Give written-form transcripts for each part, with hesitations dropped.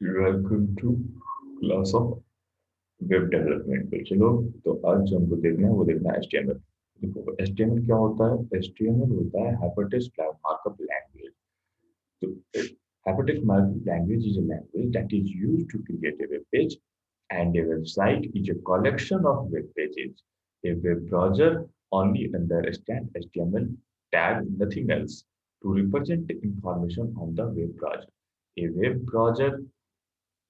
Welcome to class of web development. तो चलो, तो आज जो हमको देखना है वो देखना है HTML। देखो HTML क्या होता है। HTML होता है हाइपरटेक्स्ट मार्कअप लैंग्वेज। तो hypertext markup language is a language that is used to create a web page, and a website is a collection of web pages. A web browser only understands HTML tag, nothing else, to represent the information on the web browser. A web browser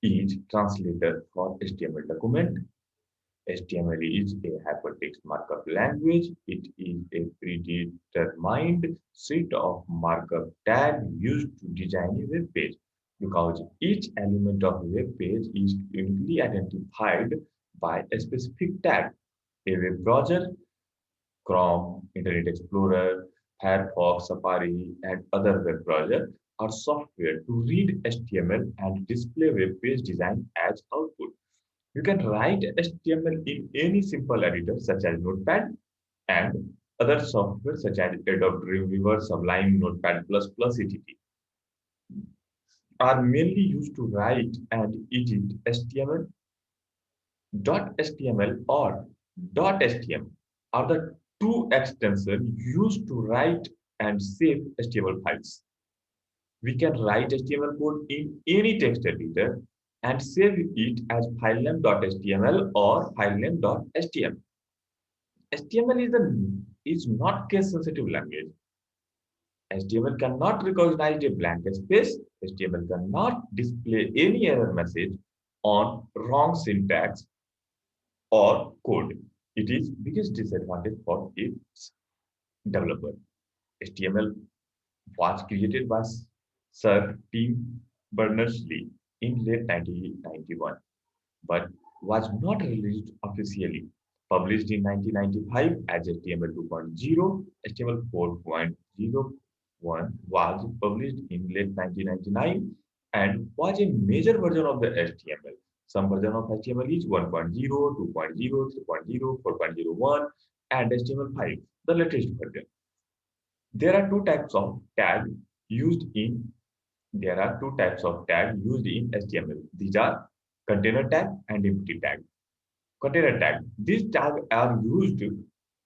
is translator for HTML document. HTML is a hypertext markup language. It is a predetermined set of markup tags used to design a web page. Because each element of a web page is uniquely identified by a specific tag. A web browser, Chrome, Internet Explorer, Firefox, Safari, and other web browsers are software to read HTML and display web page design as output. You can write HTML in any simple editor such as Notepad, and other software such as Adobe Dreamweaver, Sublime, Notepad++, etc. are mainly used to write and edit HTML. .html or .html are the two extensions used to write and save HTML files. We can write HTML code in any text editor and save it as filename.html or filename.html. HTML is not case-sensitive language. HTML cannot recognize a blank space. HTML cannot display any error message on wrong syntax or code. It is biggest disadvantage for its developer. HTML was created by Sir Tim Berners-Lee in late 1991, but was not released officially. Published in 1995 as HTML 2.0, HTML 4.01 was published in late 1999 and was a major version of the HTML. Some version of HTML is 1.0, 2.0, 3.0, 4.01, and HTML5, the latest version. There are two types of tag used in HTML. These are container tag and empty tag. Container tag. These tags are used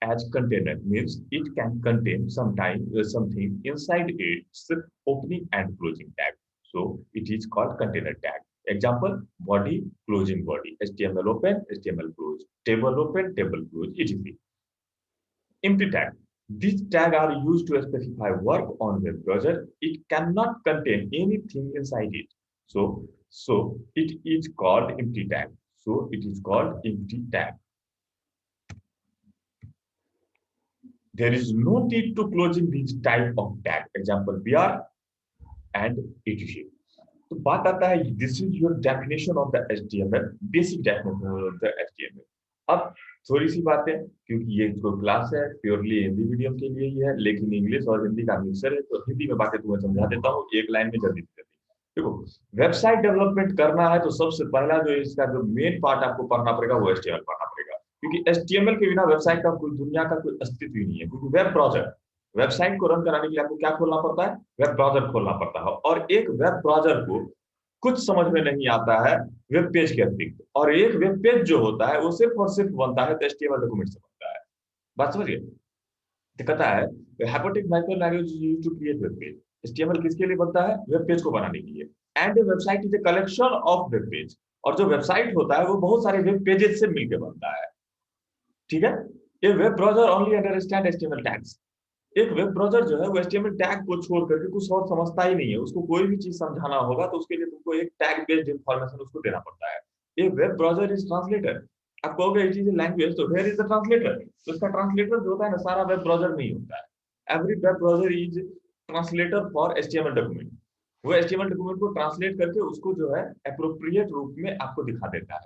as container, means it can contain something inside its opening and closing tag. So it is called container tag. Example: body, closing body, HTML open, HTML close, table open, table close, etc. Empty tag. These tags are used to specify work on web browser. It cannot contain anything inside it. So it is called empty tag. So it is called empty tag. There is no need to closing these type of tag. Example: BR and etc. तो बात आता है, this is your definition of the HTML, basic definition of the HTML. अब थोड़ी सी बात है, क्योंकि ये जो क्लास है प्योरली हिंदी मीडियम के लिए ही है, लेकिन इंग्लिश और हिंदी का मिक्सर है, तो हिंदी में बातें तुम्हें समझा देता हूँ एक लाइन में जल्दी जल्दी. देखो, वेबसाइट डेवलपमेंट करना है तो सबसे पहला जो इसका जो मेन पार्ट आपको पढ़ना पड़ेगा वो HTML पढ़ना पड़ेगा, क्योंकि HTML के बिना वेबसाइट का कोई दुनिया का कोई अस्तित्व ही नहीं है. क्योंकि वेब ब्राउजर, वेबसाइट को रन कराने के लिए आपको क्या खोलना पड़ता है? वेब ब्राउजर खोलना पड़ता है. और एक वेब ब्राउजर को कुछ समझ में नहीं आता है वेब पेज के अतिरिक्त, और एक वेब पेज जो होता है वो सिर्फ और सिर्फ बनता है HTML डॉक्यूमेंट से बनता है. बात समझिए. कहता है hypertext markup language used to create web page. HTML किसके लिए बनता है? वेब पेज को बनाने के लिए. And website is a collection of web page. और जो वेबसाइट होता है वो बहुत सारे वेब पेजेस से मिलकर बनता है. ठीक है. ये web browser only understand HTML tags. एक वेब ब्राउजर जो है वो HTML टैग को छोड़ करके कुछ और समझता ही नहीं है. उसको कोई भी चीज समझाना होगा तो उसके लिए तुमको एक टैग बेस्ड इंफॉर्मेशन उसको देना पड़ता है. एक वेब ब्राउजर इज ट्रांसलेटर. आप कहोगे इट इज ए लैंग्वेज, तो वेयर इज द ट्रांसलेटर? तो इसका ट्रांसलेटर जो होता है ना, सारा वेब ब्राउजर नहीं होता है. Every web browser is translator for HTML document. वो HTML डॉक्यूमेंट को ट्रांसलेट करके उसको जो है एप्रोप्रिएट रूप में आपको दिखा देता है.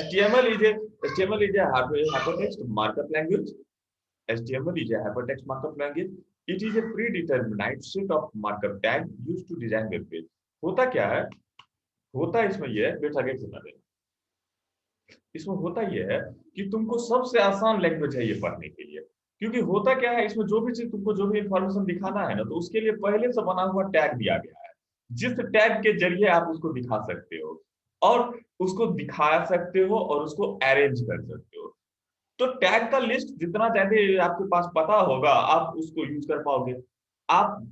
HTML is a hypertext markup language. HTML is a hypertext markup language. It is a predetermined set of markup tag used to design web page. होता क्या है? होता इसमें यह है, बेटा आगे बता देना. इसमें होता यह है कि तुमको सबसे आसान लैंग्वेज है ये पढ़ने के लिए. क्योंकि होता क्या है, इसमें जो भी चीज तुमको जो भी इंफॉर्मेशन दिखाना है ना, तो उसके लिए पहले से बना हुआ टैग दिया गया है, जिस टैग के जरिए आप उसको दिखा सकते हो और उसको दिखा सकते हो और उसको अरेंज कर सकते हो। तो टैग का लिस्ट जितना ज्यादा आपके पास पता होगा, आप उसको यूज कर पाओगे। आप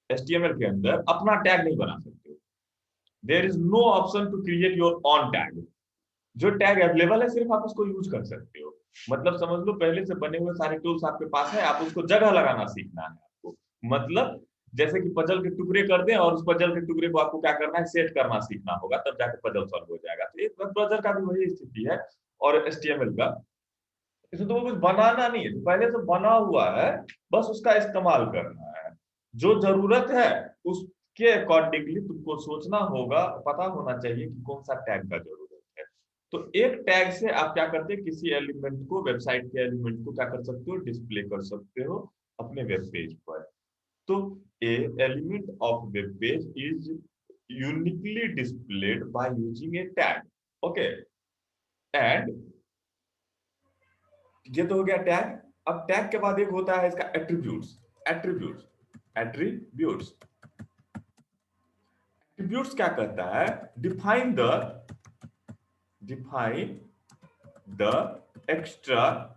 एचटीएमएल के अंदर अपना टैग नहीं बना सकते हो। There is no option to create your own tag. जो टैग अवेलेबल है सिर्फ आप उसको यूज कर सकते हो। मतलब समझ लो पहले से बने हुए सारे टूल्स आपके पास है, आप उसको जगह लगाना सीखना है आपको। मतलब जैसे कि पजल के टुकड़े कर दें और उस पजल के टुकड़े को आपको क्या करना है, सेट करना सीखना होगा, तब जाके पजल सॉल्व हो जाएगा। तो एक वेब ब्राउजर का भी वही स्थिति है और एचटीएमएल का। इसमें तो कुछ बनाना नहीं है, पहले से बना हुआ है, बस उसका इस्तेमाल करना है। जो जरूरत है उसके अकॉर्डिंगली तुमको सोचना होगा, पता होना चाहिए कि कौन सा टैग का जरूरत है। तो एक टैग से आप क्या करते हैं, किसी एलिमेंट को, वेबसाइट के एलिमेंट को क्या कर सकते हो, डिस्प्ले कर सकते हो अपने वेब पेज पर। तो a element of web page is uniquely displayed by using a tag. Okay, and ये तो हो गया टैग। अब टैग के बाद एक होता है इसका एट्रीब्यूट्स। एट्रीब्यूट्स एट्रीब्यूट्स एट्रीब्यूट्स क्या कहता है, डिफाइन द एक्स्ट्रा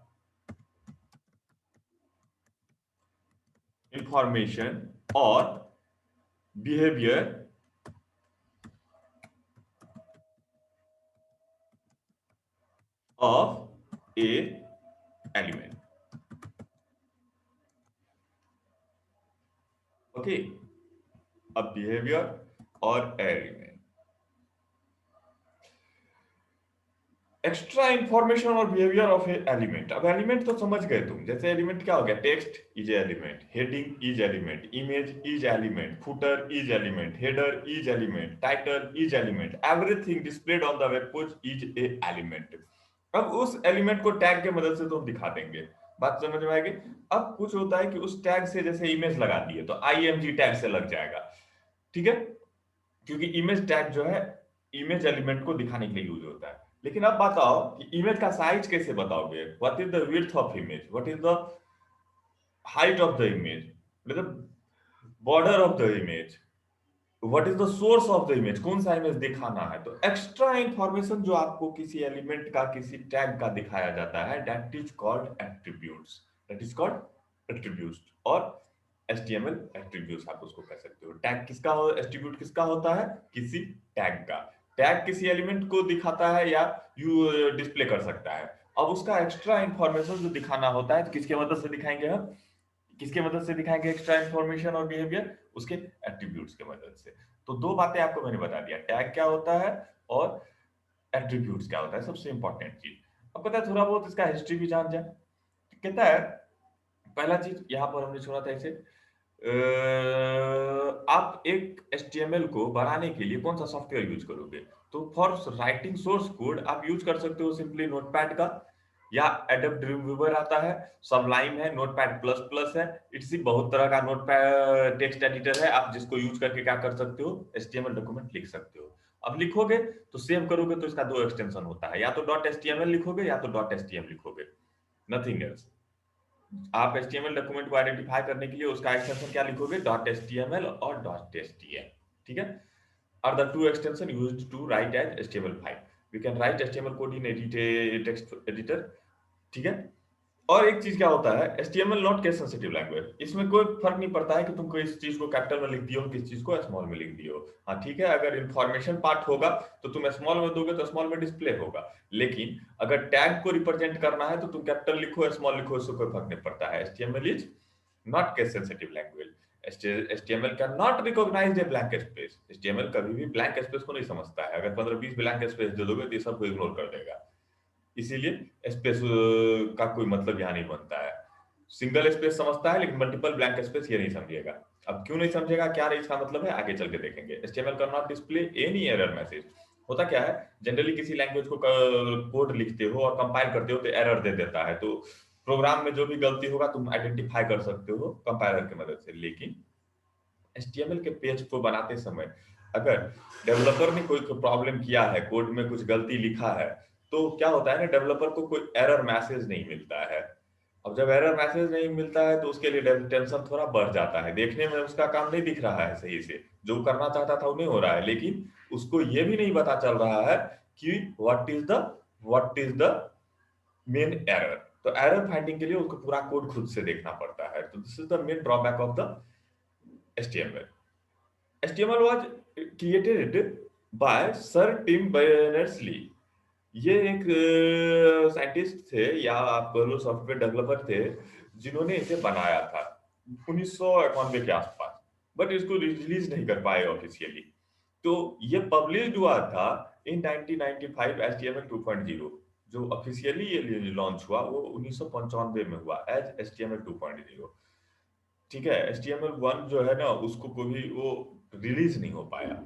इंफॉर्मेशन और behaviour of A element. Okay, अब बिहेवियर और एलिमेंट, एक्स्ट्रा इंफॉर्मेशन और बिहेवियर ऑफ एलिमेंट। अब एलिमेंट तो समझ गए तुम, जैसे एलिमेंट क्या हो गया, text is element, heading is element, image is element, footer is element, header is element, title is element, everything displayed on the web page is a element. अब उस एलिमेंट को टैग के मदद से तो हम दिखा देंगे, बात समझ में आएगी। अब कुछ होता है कि उस टैग से जैसे इमेज लगा दिए तो आईएमजी टैग से लग जाएगा, ठीक है, क्योंकि इमेज टैग जो है इमेज एलिमेंट को दिखाने के लिए यूज होता है। लेकिन अब बताओ कि इमेज का साइज कैसे बताओगे, what is the width of image, what is the height of the image, मतलब border of the image, what is the source of the image, कौन सा इमेज दिखाना है। तो एक्स्ट्रा इंफॉर्मेशन जो आपको किसी एलिमेंट का, किसी टैग का दिखाया जाता है, that is called attributes. That is called attributes. और एचटीएमएल एट्रीब्यूट्स आप उसको कह सकते हो। टैग किसका हो, एट्रीब्यूट किसका होता है, किसी टैग का। टैग किसी एलिमेंट को दिखाता है या यू डिस्प्ले कर सकता है। अब उसका एक्स्ट्रा इंफॉर्मेशन जो दिखाना होता है तो किसके मदद से दिखाएंगे हम, किसके मदद से दिखाएंगे एक्स्ट्रा इंफॉर्मेशन और बिहेवियर, उसके एट्रीब्यूट्स के मदद से। तो दो बातें आपको मैंने बता दिया, टैग क्या होता है और एट्रीब्यूट्स क्या होता है, सबसे इंपॉर्टेंट चीज। अब पता है थोड़ा बहुत इसका हिस्ट्री भी जान जाए। कहता है पहला चीज यहाँ पर हमने छोड़ा था इसे, आप एक HTML को बनाने के लिए कौन सा सॉफ्टवेयर यूज करोगे। तो फॉर राइटिंग सोर्स कोड आप यूज कर सकते हो सिंपली नोटपैड का, या एडोब ड्रीमवीवर आता है, सबलाइम है, नोटपैड प्लस प्लस है, इट्स बहुत तरह का नोटपैड टेक्स्ट एडिटर है, आप जिसको यूज करके क्या कर सकते हो, HTML डॉक्यूमेंट लिख सकते हो। अब लिखोगे तो सेव करोगे तो इसका दो एक्सटेंशन होता है, या तो .html लिखोगे या तो .htm लिखोगे, नथिंग एल्स। आप HTML डॉक्यूमेंट को आइडेंटिफाई करने के लिए उसका एक्सटेंशन क्या लिखोगे, .html और .htm, ठीक है। Are the two extension used to write as HTML file? We can write HTML code in text editor, ठीक है। और एक चीज क्या होता है, HTML not case sensitive language, इसमें कोई फर्क नहीं पड़ता है कि तुम किस चीज को कैपिटल में लिख दियो, किस चीज को स्मॉल में लिख दियो। हाँ ठीक है, अगर इंफॉर्मेशन पार्ट होगा तो तुम स्मॉल में दोगे तो स्मॉल में डिस्प्ले होगा, लेकिन अगर टैग को रिप्रेजेंट करना है तो तुम कैपिटल लिखो स्मॉल लिखो, इससे कोई फर्क नहीं पड़ता है। HTML is not case sensitive language. HTML can not recognise a blank space. HTML कभी भी ब्लैंक स्पेस को नहीं समझता है, अगर 15-20 ब्लैंक स्पेस दे दोगे तो ये सबको इग्नोर कर देगा, इसीलिए स्पेस का कोई मतलब यहाँ नहीं बनता है। सिंगल स्पेस समझता है लेकिन मल्टीपल ब्लैंक स्पेस ये नहीं समझेगा। अब क्यों नहीं समझेगा, क्या इसका मतलब है, आगे चल के देखेंगे। HTML can not display any error message. होता क्या है, जनरली किसी लैंग्वेज को कोड लिखते हो और कंपाइल करते हो तो एरर दे देता है, तो प्रोग्राम में जो भी गलती होगा तुम आइडेंटिफाई कर सकते हो कंपाइलर की मदद से। लेकिन HTML के पेज को बनाते समय अगर डेवलपर ने कोई प्रॉब्लम किया है, कोड में कुछ गलती लिखा है, तो क्या होता है ना, डेवलपर को कोई एरर मैसेज नहीं मिलता है। अब जब एरर मैसेज नहीं मिलता है तो उसके लिए टेंशन थोड़ा बढ़ जाता है, देखने में उसका काम नहीं दिख रहा है सही से, जो करना चाहता था वो नहीं हो रहा है, लेकिन उसको ये भी नहीं पता चल रहा है कि what is the main error. तो एरर फाइंडिंग के लिए उसको पूरा कोड खुद से देखना पड़ता है। तो this is the main drawback of the HTML। HTML was created by sir Tim Berners Lee. ये एक साइंटिस्ट थे या आप कह लो सॉफ्टवेयर डेवलपर थे, जिन्होंने इसे बनाया था 1991 के आसपास, बट इसको रिलीज नहीं कर पाए ऑफिशियली। तो ये पब्लिश हुआ था इन 1995 HTML 2.0। जो ऑफिशियली ये लॉन्च हुआ वो 1995 में हुआ एज HTML 2.0। ठीक है, HTML 1 जो है ना उसको कभी वो रिलीज नहीं हो पाया।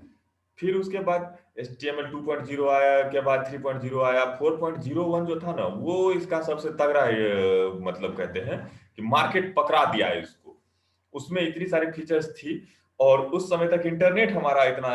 फिर उसके बाद HTML 2.0 आया, के बाद 3.0 आया, 4.01 जो था ना वो इसका सबसे तगड़ा मतलब कहते हैं कि मार्केट पकड़ा दिया है इसको। उसमें इतनी सारी फीचर्स थी और उस समय तक इंटरनेट हमारा इतना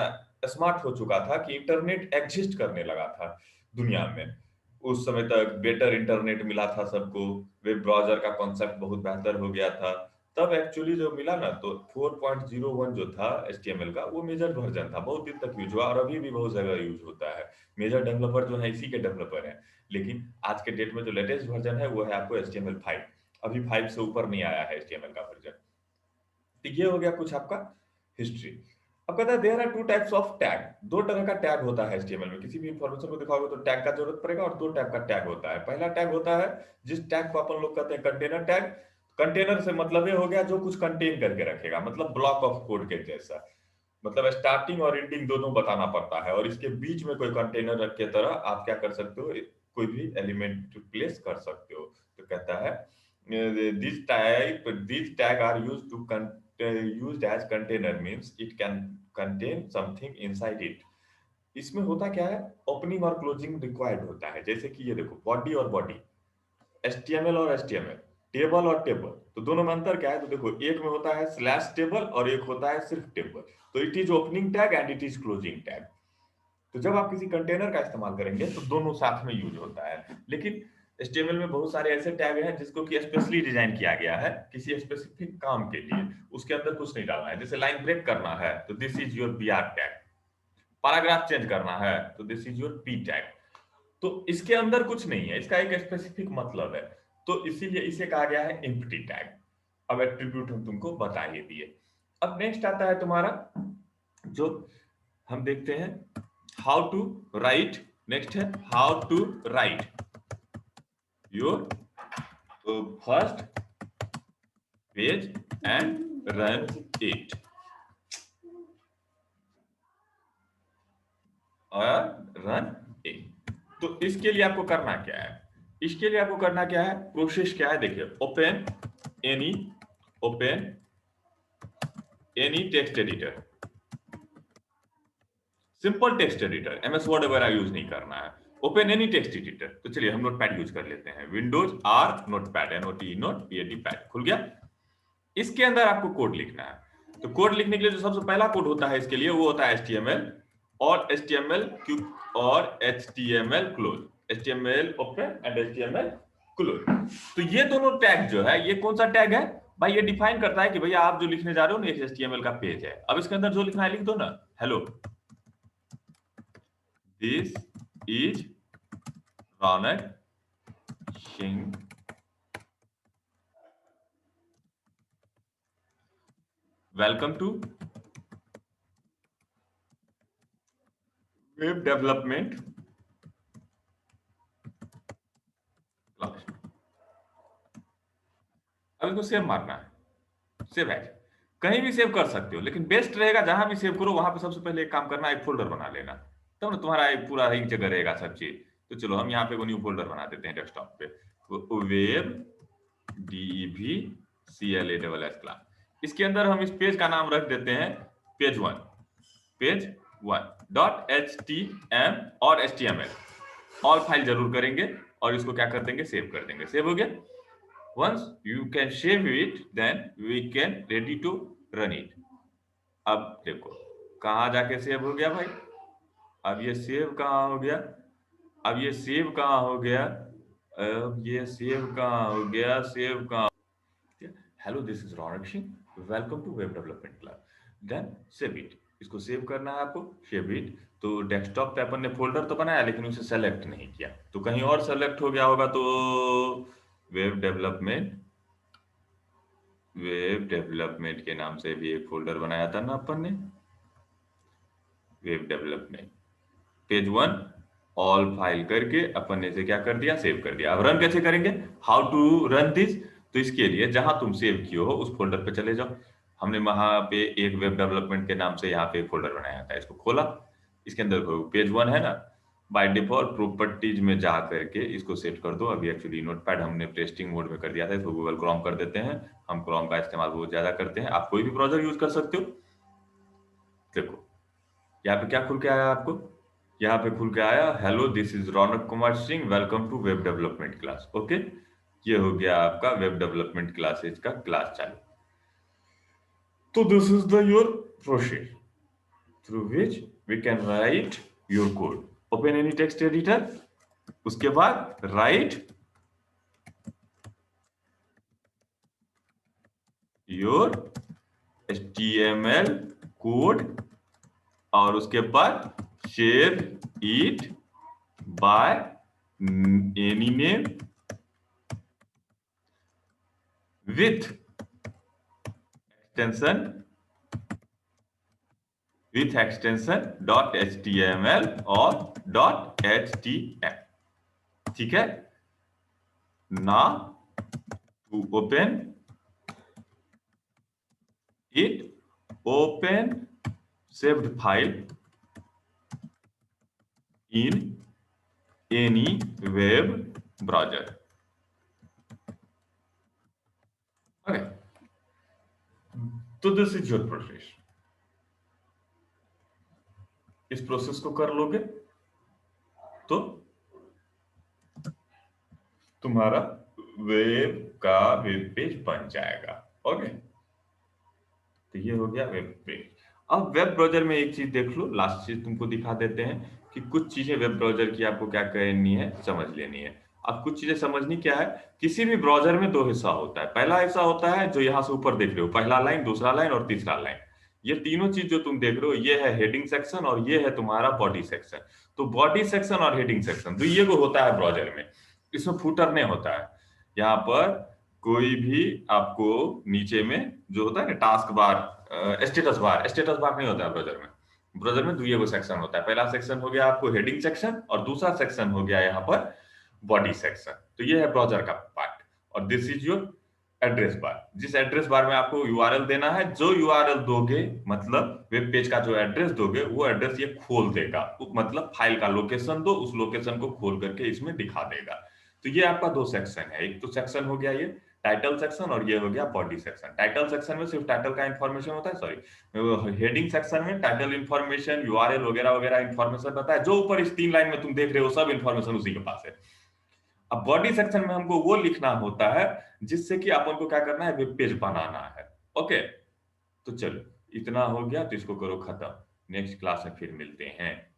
स्मार्ट हो चुका था कि इंटरनेट एग्जिस्ट करने लगा था दुनिया में। उस समय तक बेटर इंटरनेट मिला था सबको, वेब ब्राउज़र का कॉन्सेप्ट बहुत बेहतर हो गया था। तब एक्चुअली जो मिला ना तो 4.01 जो था HTML का वो मेजर वर्जन था, बहुत दिन तक यूज़ हुआ और अभी भी बहुत जगह यूज़ होता है। मेजर डेवलपर जो है इसी के डेवलपर हैं। लेकिन आज के डेट में जो लेटेस्ट वर्जन है वो है आपको HTML 5। अभी 5 से ऊपर नहीं आया है HTML का वर्जन। तो ये हो गया कुछ आपका हिस्ट्री। अब कहता है there are two types of tag. दो तरह का टैग होता है HTML में। किसी भी इंफॉर्मेशन को दिखाओगे तो टैग का जरूरत पड़ेगा और दो टाइप का टैग होता है। पहला टैग होता है जिस टैग को अपन लोग कहते हैं कंटेनर टैग। कंटेनर से मतलब ये हो गया जो कुछ कंटेन करके रखेगा, मतलब ब्लॉक ऑफ कोड के जैसा। मतलब स्टार्टिंग और एंडिंग दोनों बताना पड़ता है और इसके बीच में कोई कंटेनर के तरह आप क्या कर सकते हो, कोई भी एलिमेंट प्लेस कर सकते हो। तो कहता है these tag are used to used as container means it can contain something inside it। इसमें होता क्या है, ओपनिंग और क्लोजिंग रिक्वायर्ड होता है। जैसे कि ये देखो बॉडी और बॉडी, HTML और HTML, टेबल और टेबल। तो दोनों में अंतर क्या है, तो देखो एक में होता है स्लैश टेबल और एक होता है सिर्फ टेबल। तो it is opening tag and it is closing tag. तो जब आप किसी कंटेनर का इस्तेमाल करेंगे तो दोनों साथ में यूज होता है। लेकिन HTML में बहुत सारे ऐसे टैग हैं जिसको कि स्पेशली डिजाइन किया गया है किसी स्पेसिफिक काम के लिए, उसके अंदर कुछ नहीं डालना है। जैसे लाइन ब्रेक करना है तो this is your BR tag, paragraph change करना है तो this is your P tag. तो इसके अंदर कुछ नहीं है, इसका एक स्पेसिफिक मतलब है, तो इसीलिए इसे कहा गया है एम्प्टी टैग। अब एट्रीब्यूट हम तुमको बता ही दिए। अब नेक्स्ट आता है तुम्हारा जो हम देखते हैं हाउ टू राइट। नेक्स्ट है how to write your first page and run it और रन इट। तो इसके लिए आपको करना क्या है, इसके लिए आपको करना क्या है, प्रोसेस क्या है देखिए। Any open any text editor, simple text editor, MS word वगैरह यूज नहीं करना है। ओपन एनी टेक्स्ट एडिटर, तो चलिए हम नोटपैड यूज कर लेते हैं। Windows R notepad, NOT note PAD pad खुल गया। इसके अंदर आपको कोड लिखना है। तो कोड लिखने के लिए जो सबसे पहला कोड होता है इसके लिए वो होता है HTML और HTML और HTML close, HTML open and HTML close. तो ये दोनों टैग जो है ये कौन सा टैग है भाई, ये डिफाइन करता है कि भैया आप जो लिखने जा रहे हो ना एक HTML का पेज है। अब इसके अंदर जो लिखना है लिख दो ना, hello this is Raunak Singh, welcome to web development class. अब इसको सेव मारना है, सेव एज। कहीं भी सेव कर सकते हो लेकिन बेस्ट रहेगा जहां भी सेव करो वहां पे सबसे पहले एक काम करना, एक फोल्डर बना लेना, तब ना तुम्हारा एक पूरा एक जगह रहेगा सब चीज। तो चलो हम यहाँ पे न्यू फोल्डर बना देते हैं डेस्कटॉप पे, वेब DEV क्लास। इसके अंदर हम इस पेज का नाम रख देते हैं पेज 1, पेज 1 डॉट HTML और HTML ऑल फाइल जरूर करेंगे और इसको क्या कर देंगे, सेव कर देंगे। सेव हो गया। once you can save it then we can ready to run it। अब देखो कहां जाके सेव हो गया भाई, अब ये सेव कहां हो गया, अब ये सेव कहां हो गया, अब ये सेव कहाँ हो गया, सेव कहाँ? Hello, this is Raunak Singh, welcome to web development class. Then save it, इसको सेव करना है आपको, सेव इट। तो डेस्कटॉप पे अपन ने फोल्डर तो बनाया लेकिन उसे सेलेक्ट नहीं किया, तो कहीं और सेलेक्ट हो गया होगा। तो वेब डेवलपमेंट, वेब डेवलपमेंट के नाम से भी एक फोल्डर बनाया था ना अपन ने, web development page 1 all file करके अपन ने इसे क्या कर दिया, सेव कर दिया। अब रन कैसे करेंगे, हाउ टू रन दिस? तो इसके लिए जहां तुम सेव किए हो उस फोल्डर पे चले जाओ। हमने वहां पे एक वेब डेवलपमेंट के नाम से यहाँ पे एक फोल्डर बनाया था, इसको खोला, इसके अंदर पेज 1 है ना। बाय डिफॉल्ट प्रॉपर्टीज में जा करके इसको सेट कर दो। अभी एक्चुअली नोटपैड हमने टेस्टिंग मोड में कर दिया था, इसको गूगल क्रोम कर देते हैं। हम क्रोम का इस्तेमाल बहुत ज्यादा करते हैं, आप कोई भी ब्राउजर यूज कर सकते हो। देखो यहाँ पे क्या खुल के आया आपको, यहाँ पे खुल के आया hello this is Raunak Kumar Singh, welcome to web development class. Okay, ये हो गया आपका वेब डेवलपमेंट क्लासेज का क्लास चालू। तो this is the your process through which we can write your code. Open any text editor, उसके बाद राइट योर HTML कोड, और उसके बाद share it by any name with extension .html और .html, ठीक है ना। To open it, open saved file in any web browser। okay, तो दिस इज योर प्रोसेस। इस प्रोसेस को कर लोगे तो तुम्हारा वेब का वेब पेज बन जाएगा। ओके, तो ये हो गया वेब पेज। अब वेब ब्राउजर में एक चीज देख लो, लास्ट चीज तुमको दिखा देते हैं कि कुछ चीजें वेब ब्राउजर की आपको क्या करनी है, समझ लेनी है। अब कुछ चीजें समझनी क्या है, किसी भी ब्राउजर में दो हिस्सा होता है। पहला हिस्सा होता है जो यहाँ से ऊपर देख रहे हो, पहला लाइन, दूसरा लाइन और तीसरा लाइन। ये तीनों चीज जो तुम देख रहे हो, ये है हेडिंग सेक्शन और ये है तुम्हारा बॉडी सेक्शन। तो बॉडी सेक्शन और हेडिंग सेक्शन तो ये को होता है ब्राउजर में, इसमें फुटर नहीं होता है। यहाँ पर कोई भी आपको नीचे में जो होता है ना task bar, status bar, status bar नहीं होता है ब्राउजर में। ब्राउजर में दुइये को सेक्शन होता है, पहला सेक्शन हो गया आपको हेडिंग सेक्शन और दूसरा सेक्शन हो गया यहाँ पर बॉडी सेक्शन। तो ये है ब्राउजर का पार्ट। और this is your address bar, जिस एड्रेस बार में आपको यूआरएल देना है, जो यूआरएल दोगे मतलब वेब पेज का जो एड्रेस दोगे वो एड्रेस ये खोल देगा, मतलब फाइल का लोकेशन दो, उस लोकेशन को खोल करके इसमें दिखा देगा। तो ये आपका दो सेक्शन है, एक तो सेक्शन हो गया ये टाइटल सेक्शन और ये हो गया बॉडी सेक्शन। टाइटल सेक्शन में सिर्फ टाइटल का इंफॉर्मेशन होता है, सॉरी हेडिंग सेक्शन में टाइटल इंफॉर्मेशन, यूआरएल वगैरह वगैरह इंफॉर्मेशन रहता है। जो ऊपर इस तीन लाइन में तुम देख रहे हो सब इंफॉर्मेशन उसी के पास है। अब बॉडी सेक्शन में हमको वो लिखना होता है जिससे कि अपन को क्या करना है, वेब पेज बनाना है। ओके, तो चलो इतना हो गया, तो इसको करो खत्म। नेक्स्ट क्लास में फिर मिलते हैं।